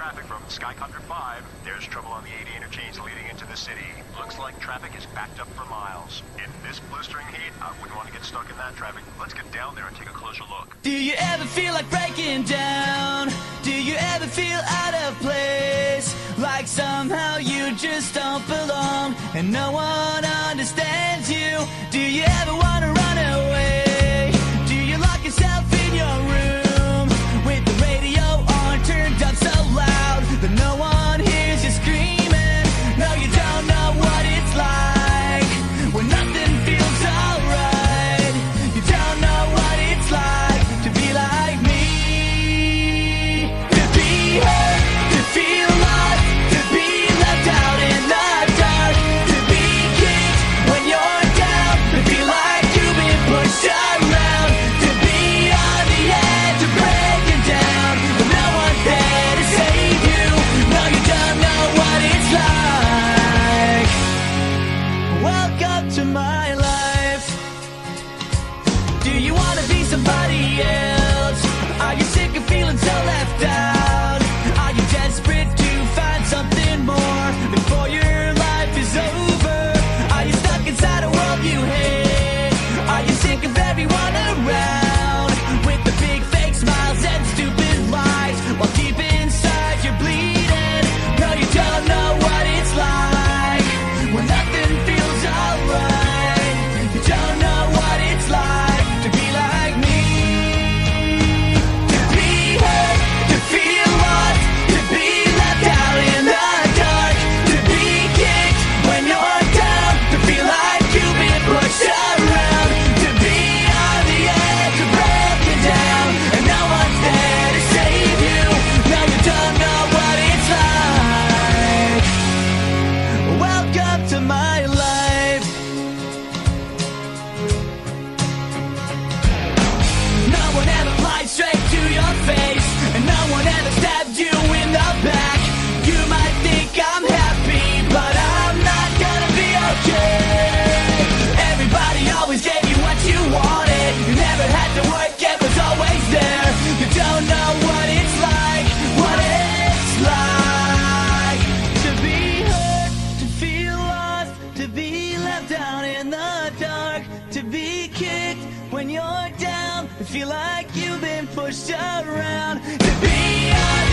traffic from Skycopter 5. There's trouble on the 80 interchange leading into the city. Looks like traffic is backed up for miles. In this blistering heat, I wouldn't want to get stuck in that traffic. Let's get down there and take a closer look. Do you ever feel like breaking down? Do you ever feel out of place? Like somehow you just don't belong and no one understands you? Do you ever want to run away? Do you lock yourself in your room with the radio on turned up so loud that no one hears you screaming? No, you don't know what it's like when nothing feels alright. You don't know what it's like to be like me. To be hurt, to feel lost, to be left out in the dark, to be kicked when you're down, to feel like you've been pushed around, to be on the edge of breaking down, but no one's there to save you. No, you don't know what it's like. Welcome to my life. Do you want to be somebody else? Are you sick of feeling so left out? Are you desperate to find something more before your life is over? Are you stuck inside a world you hate? Are you sick of everyone around with the big fake smiles and stupid lies while deep inside you're bleeding? No, you don't know what it's like when nothing feels alright. You don't know what it's like to be like me. To be hurt, to feel lost, to be left out in the dark, to be kicked when you're down, to feel like you've been pushed around, to be on the edge of breaking down, and no one's there to save you. No, you don't know what it's like. Welcome to my life. No one ever lied straight to your face, and no one ever stabbed you in the back. You might think I'm happy, but I'm not gonna be okay. Everybody always gave you what you wanted. You never had to work, it was always there. You don't know what it's like, what it's like to be hurt, to feel lost, to be left down in the dark, to be kicked when you're down, to feel like you've been pushed around, to be on